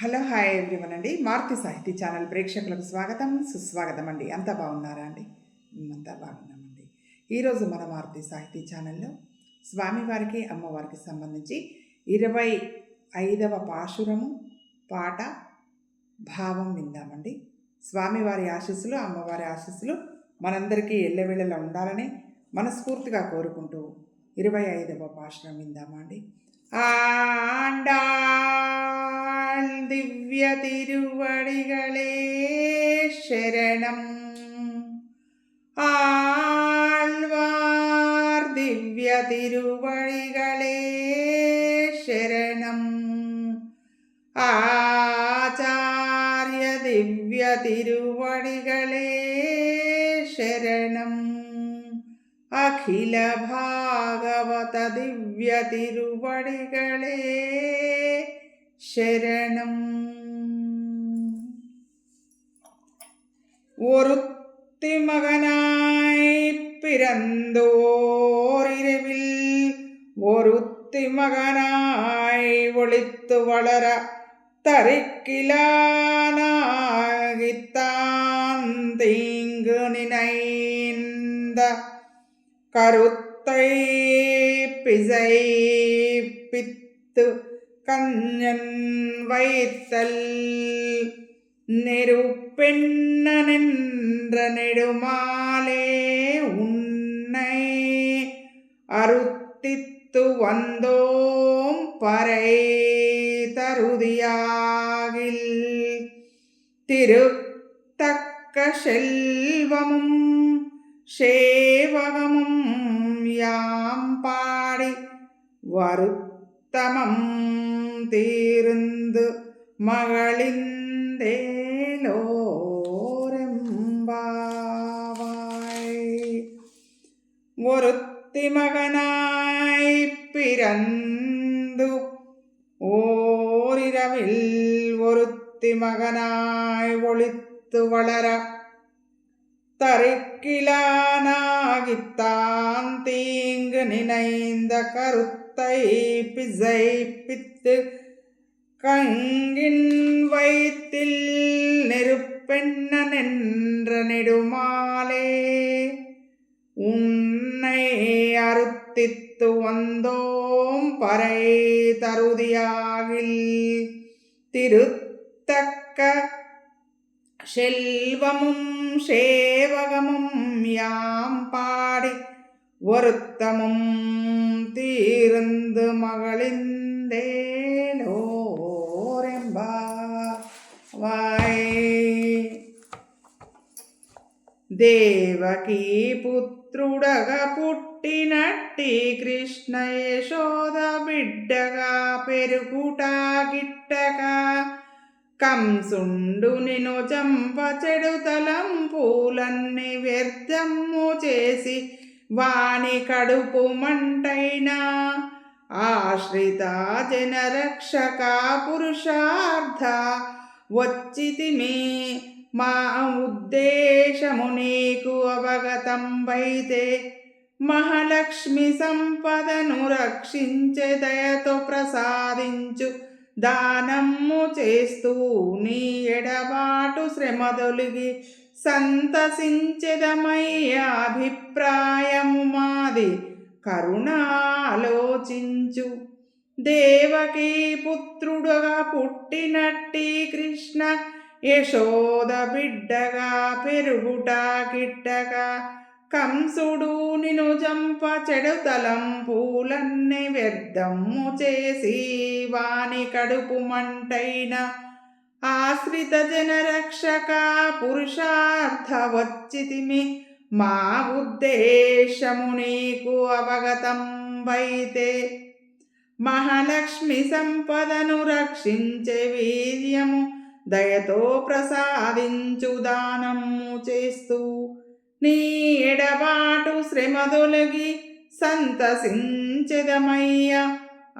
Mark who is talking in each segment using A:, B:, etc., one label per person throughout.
A: Hello hi everyone అండి. మారుతి సాహితీ channel ప్రేక్షకులకు స్వాగతం సుస్వాగతం అండి. అంతా బాగున్నారా అండి? అంతా బాగున్నామండి. ఈరోజు మన మారుతి సాహితీ ఛానల్లో స్వామివారికి అమ్మవారికి సంబంధించి 25వ పాశురము పాట భావం విందామండి. స్వామివారి ఆశీస్సులు అమ్మవారి ఆశీస్సులు మనందరికీ ఎల్లవేళలా ఉండాలని మనస్ఫూర్తిగా కోరుకుంటూ 25వ పాశురం విందామా అండి. ஆண்டாள் திவ்ய திருவடிகளே சரணம். ஆழ்வார் திவ்ய திருவடிகளே சரணம். ஆச்சாரிய திவ்ய திருவடிகளே சரணம். అఖిల భాగవత దివ్య తిరువడిగళే శరణం. ஒருத்தி மகனாய் பிறந்தோரிரவில் ஒருத்தி மகனாய் ஒளித்து வளர தரிக்கிலானாகித்தான் தீங்கு நினைந்த கருத்தை பிசைப்பித்து கஞ்சன் வைத்தல் நெருப்பெண்ண நின்ற நெடுமாலே உன்னை அருத்தித்து வந்தோம் பறை தருதியாகில் திருத்தக்க செல்வமும் சேவகமும் யாம் பாடி வருத்தமம் தீர்ந்து மகளிந்தேலோரெம்பாவாய். ஒருத்தி மகனாய் பிறந்து ஓரிரவில் ஒருத்தி மகனாய் ஒளித்து வளர தரிக்கிலானாகித்தான் தீங்கு நினைந்த கருத்தை பிசைப்பித்து கங்கின் வயிற்றில் நெருப்பெண்ண நின்ற நெடுமாலே உன்னை அருத்தித்து வந்தோம் பறை தருதியாகில் திருத்தக்க செல்வமும் சேவகமும் யாம் பாடி வருத்தமும் தீர்ந்து மகளிந்தேலோரெம்பாவாய். దేవకీ పుత్రుడగా పుట్టినట్టి కృష్ణ యశోద బిడ్డగా పెరుగుట గిట్టగా కంసుండు నిను చంప చెడు తలంపులన్నీ వ్యర్థము చేసి వాని కడుపు మంటైనా ఆశ్రిత జనరక్షక పురుషార్థ వచ్చితిమి. మా ఉద్దేశము నీకు అవగతంబైతే మహాలక్ష్మి సంపదను రక్షించే దయతో ప్రసాదించు దానము చేస్తూ నీ ఎడబాటు శ్రమదొలిగి సంతసించెదమయ్య అభిప్రాయము మాది కరుణాలోచించు. దేవకీ పుత్రుడుగా పుట్టినట్టి కృష్ణ యశోద బిడ్డగా పెరుగుట గిట్టగా కంసుడు నిను చంప చెడు తలంపులన్నీ వ్యర్థము చేసి వాని కడుపు మంటైన ఆశ్రిత జనరక్షక పురుషార్థ వచ్చితిమి. మా ఉద్దేశము నీకు అవగతంబైతే మహాలక్ష్మి సంపదను రక్షించే వీర్యము దయతో ప్రసాదించు దానము చేస్తూ నీ ఎడబాటు శ్రమదొలగి సంతసించెదమయ్య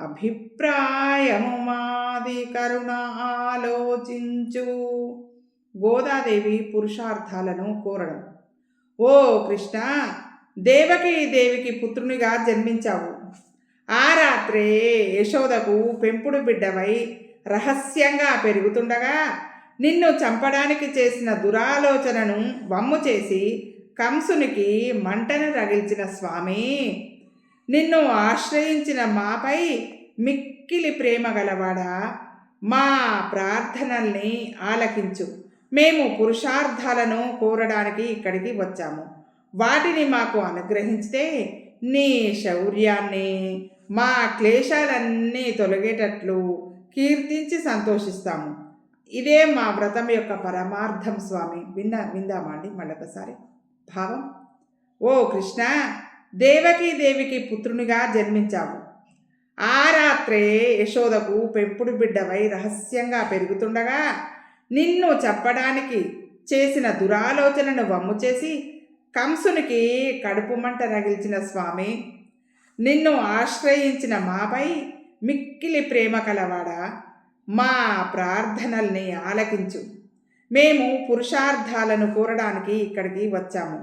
A: అభిప్రాయము మాది కరుణ ఆలోచించు. గోదాదేవి పురుషార్థాలను కోరడం. ఓ కృష్ణ, దేవకీ దేవికి పుత్రునిగా జన్మించావు. ఆ రాత్రే యశోదకు పెంపుడు బిడ్డవై రహస్యంగా పెరుగుతుండగా నిన్ను చంపడానికి చేసిన దురాలోచనను వమ్ము చేసి కంసునికి మంటను రగిల్చిన స్వామి, నిన్ను ఆశ్రయించిన మాపై మిక్కిలి ప్రేమ గలవాడా, మా ప్రార్థనల్ని ఆలకించు. మేము పురుషార్థాలను కోరడానికి ఇక్కడికి వచ్చాము. వాటిని మాకు అనుగ్రహించితే నీ శౌర్యాన్ని, మా క్లేశాలన్నీ తొలగేటట్లు కీర్తించి సంతోషిస్తాము. ఇదే మా వ్రతం యొక్క పరమార్థం స్వామి. విందామా అండి మళ్ళొకసారి భావం. ఓ కృష్ణ, దేవికి పుత్రునిగా జన్మించావు. ఆ రాత్రే యశోదకు పెంపుడు బిడ్డవై రహస్యంగా పెరుగుతుండగా నిన్ను చెప్పడానికి చేసిన దురాలోచనను వమ్ము చేసి కంసునికి కడుపు మంట రగిల్చిన స్వామి, నిన్ను ఆశ్రయించిన మాపై మిక్కిలి ప్రేమ కలవాడా, మా ప్రార్థనల్ని ఆలకించు. మేము పురుషార్థాలను కోరడానికి ఇక్కడికి వచ్చాము.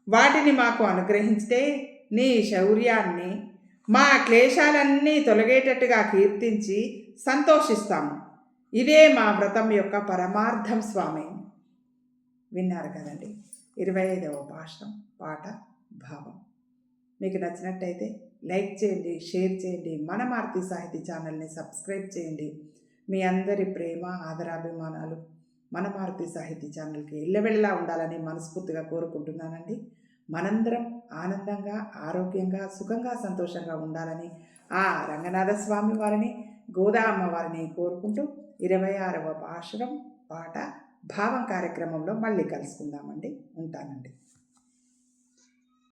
A: వాటిని మాకు అనుగ్రహించితే నీ శౌర్యాన్ని, మా క్లేశాలన్నీ తొలగేటట్టుగా కీర్తించి సంతోషిస్తాము. ఇదే మా వ్రతం యొక్క పరమార్థం స్వామి. విన్నారు కదండి 25వ భాషణం పాట భావం. మీకు నచ్చినట్టయితే లైక్ చేయండి, షేర్ చేయండి, మన మారుతి సాహితీ ఛానల్ని సబ్స్క్రైబ్ చేయండి. మీ అందరి ప్రేమ ఆదరాభిమానాలు మన మారుతి సాహితీ ఛానల్కి ఎల్లవెళ్ళలా ఉండాలని మనస్ఫూర్తిగా కోరుకుంటున్నానండి. మనందరం ఆనందంగా, ఆరోగ్యంగా, సుఖంగా, సంతోషంగా ఉండాలని ఆ రంగనాథ స్వామి వారిని, గోదా అమ్మవారిని కోరుకుంటూ 26వ భాషణం పాట భావం కార్యక్రమంలో మళ్ళీ కలుసుకుందామండి. ఉంటానండి.